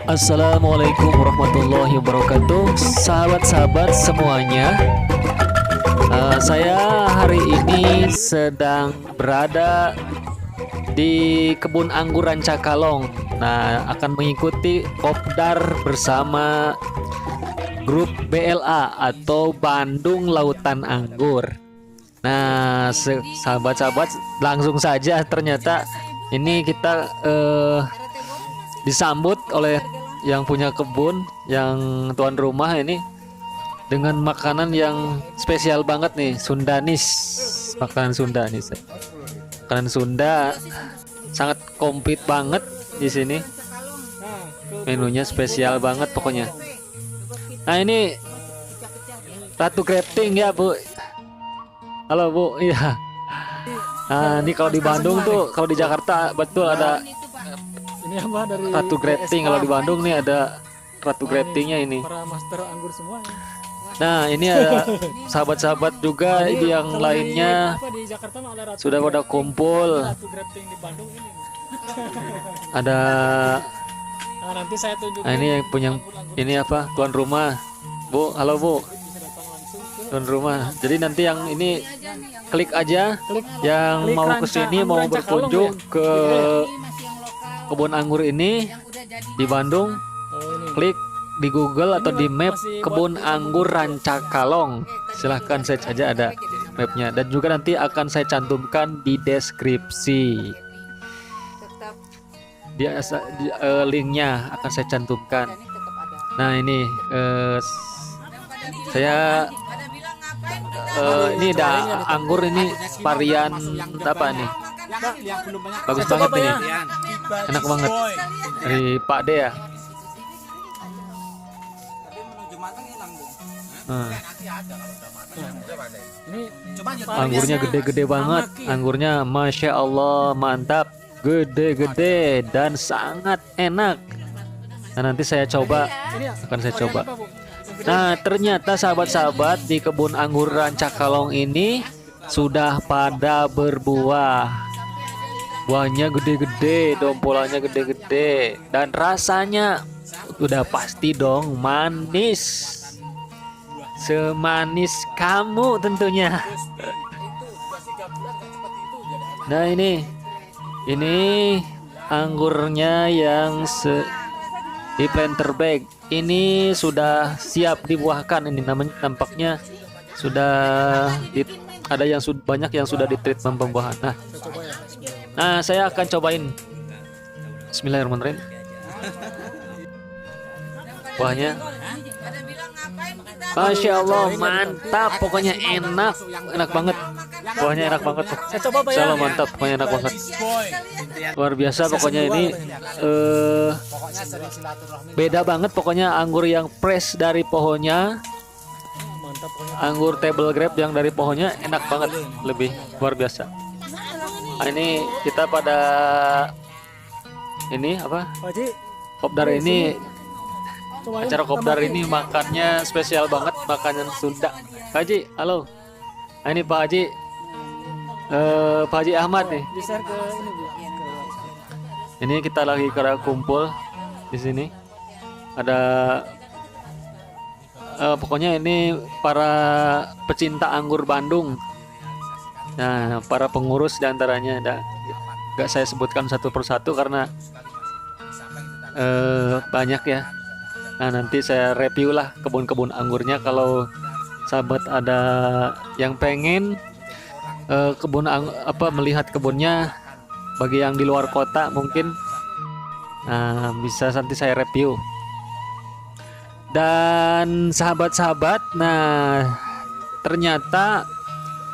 Assalamualaikum warahmatullahi wabarakatuh, sahabat-sahabat semuanya. Saya hari ini sedang berada di kebun anggur Rancakalong. Nah, akan mengikuti kopdar bersama grup BLA atau Bandung Lautan Anggur. Nah, sahabat-sahabat, langsung saja ternyata ini kita disambut oleh yang punya kebun, yang tuan rumah ini dengan makanan yang spesial banget nih, Sundanis. Makanan Sunda nih. Makanan Sunda sangat komplit banget di sini. Menunya spesial banget pokoknya. Nah, ini Ratu Crafting ya, Bu. Halo, Bu. Iya. Nah, ini kalau di Bandung tuh, kalau di Jakarta betul ada Ini apa dari Ratu Grafting. Kalau di Bandung nih ada Ratu Graftingnya ini. para master anggur semua. Nah, ini ada sahabat-sahabat juga yang Kalau lainnya di Jakarta mah ada Ratu sudah pada kumpul. Ratu Grafting di Bandung ini. Ada Nah, nanti saya tunjukin. nah, ini yang punya ini apa? Tuan rumah. Bu, halo Bu. Tuan rumah. Jadi nanti yang ini klik aja yang klik mau ke Ranca sini, mau Anggur Rancakalong berkunjung ya? ke kebun anggur ini di Bandung. Oh, ini. Klik di Google atau di map masih kebun anggur Rancakalong. Silahkan search aja, ada mapnya, dan juga nanti akan saya cantumkan di deskripsi. Linknya akan saya cantumkan. Nah, ini saya ini ada anggur ini varian apa nih? Bagus banget ini, enak banget dari Pak D ya. Nah, Ini anggurnya gede-gede banget, anggurnya Masya Allah mantap, gede-gede dan sangat enak. Nah, nanti saya coba, akan saya coba. Nah, ternyata sahabat-sahabat di kebun anggur Rancakalong ini sudah pada berbuah. Buahnya gede-gede, dompolannya gede-gede, dan rasanya udah pasti dong manis. Semanis kamu tentunya. Nah, ini anggurnya yang di planter bag. Ini sudah siap dibuahkan. Ini namanya tampaknya sudah ada yang banyak yang sudah di treatment pembuahan. Nah, saya akan cobain. Bismillahirrahmanirrahim. Buahnya Masya Allah mantap, pokoknya enak banget. Buahnya enak banget. saya coba Pak Insya ya. Allah mantap, pokoknya enak banget. Luar biasa pokoknya ini. Beda banget pokoknya, anggur yang fresh dari pohonnya, Mantap pokoknya. anggur table grape yang dari pohonnya enak banget, lebih luar biasa. Nah, ini kita pada ini apa? Pak Haji, Kopdar ini, cobain acara kopdar tambahin. ini makannya spesial banget, makanan Sunda. Pak Haji, halo. Nah, ini Pak Haji, Pak Haji Ahmad nih. Di share ke ini Bu. Ke WhatsApp. Ini kita lagi pada kumpul di sini. Ada pokoknya ini para pecinta anggur Bandung. Nah, para pengurus diantaranya ada. Gak saya sebutkan satu persatu karena banyak ya. Nah, nanti saya review lah kebun-kebun anggurnya. Kalau sahabat ada yang pengen melihat kebunnya, bagi yang di luar kota mungkin, nah, bisa nanti saya review. Dan sahabat-sahabat, nah ternyata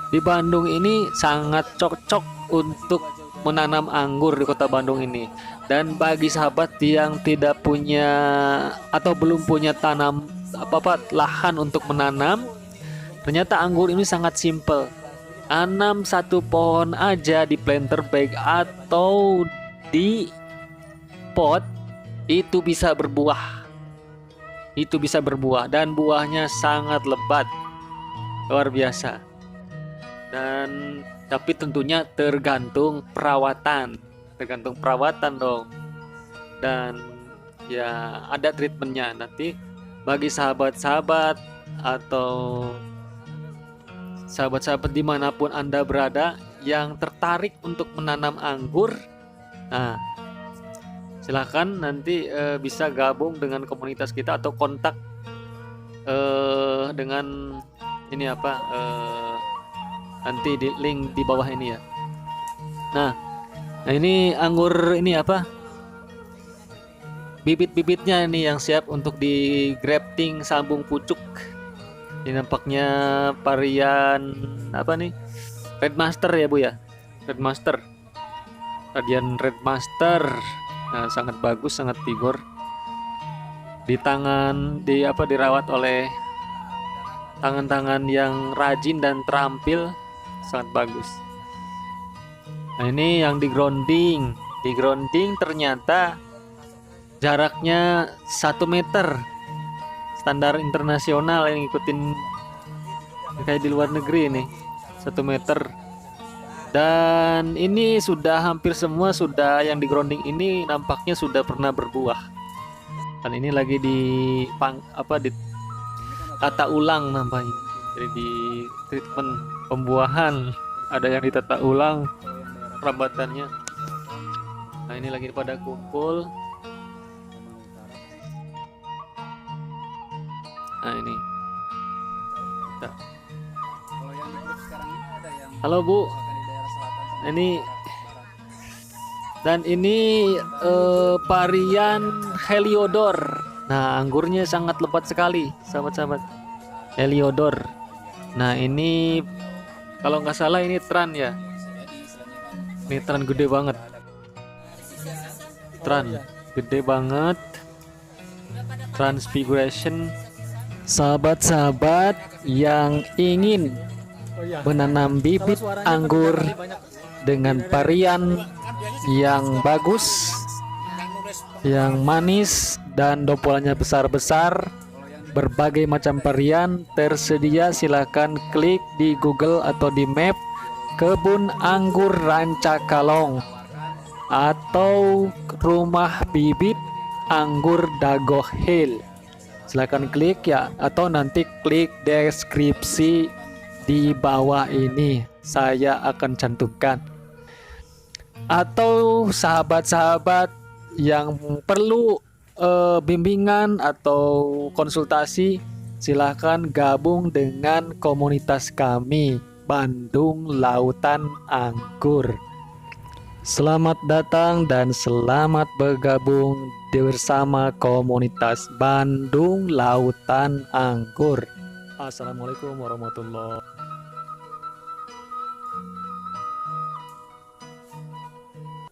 di Bandung ini sangat cocok untuk menanam anggur di kota Bandung ini. Dan bagi sahabat yang tidak punya atau belum punya lahan untuk menanam, ternyata anggur ini sangat simple. Tanam satu pohon aja di planter bag atau di pot, itu bisa berbuah. Itu bisa berbuah dan buahnya sangat lebat. Luar biasa. Dan tapi tentunya tergantung perawatan dong. Dan ya ada treatmentnya. Nanti bagi sahabat-sahabat atau sahabat-sahabat dimanapun Anda berada yang tertarik untuk menanam anggur, nah silakan nanti bisa gabung dengan komunitas kita atau kontak dengan ini apa nanti di link di bawah ini ya. Nah, ini anggur ini apa? Bibit-bibitnya ini yang siap untuk di grafting sambung pucuk. Ini nampaknya varian apa nih? Red Master ya Bu ya. Red Master. Varian Red Master. Nah, sangat bagus, sangat vigor. Di tangan dirawat oleh tangan-tangan yang rajin dan terampil, sangat bagus. Nah, ini yang di grounding ternyata jaraknya 1 meter, standar internasional yang ngikutin kayak di luar negeri ini 1 meter. Dan ini sudah hampir semua sudah yang di grounding ini nampaknya sudah pernah berbuah. Dan ini lagi tata ulang nampaknya. Jadi di treatment pembuahan, ada yang ditata ulang perambatannya. Nah, ini lagi pada kumpul. Nah, ini. Halo Bu. Ini dan ini varian Heliodor. Nah, anggurnya sangat lebat sekali, sahabat-sahabat. Heliodor. Nah, ini kalau nggak salah ini Tran ya. Ini Tran gede banget. Tran gede banget. Transfiguration. Sahabat-sahabat yang ingin menanam bibit anggur dengan varian yang bagus, yang manis dan dompolannya besar-besar, berbagai macam varian tersedia. Silakan klik di Google atau di map kebun anggur Rancakalong atau rumah bibit anggur Dago Hill. Silakan klik ya, atau nanti klik deskripsi di bawah ini, saya akan cantumkan. Atau sahabat-sahabat yang perlu bimbingan atau konsultasi, silahkan gabung dengan komunitas kami, Bandung Lautan Anggur. Selamat datang dan selamat bergabung bersama komunitas Bandung Lautan Anggur. Assalamualaikum warahmatullahi wabarakatuh.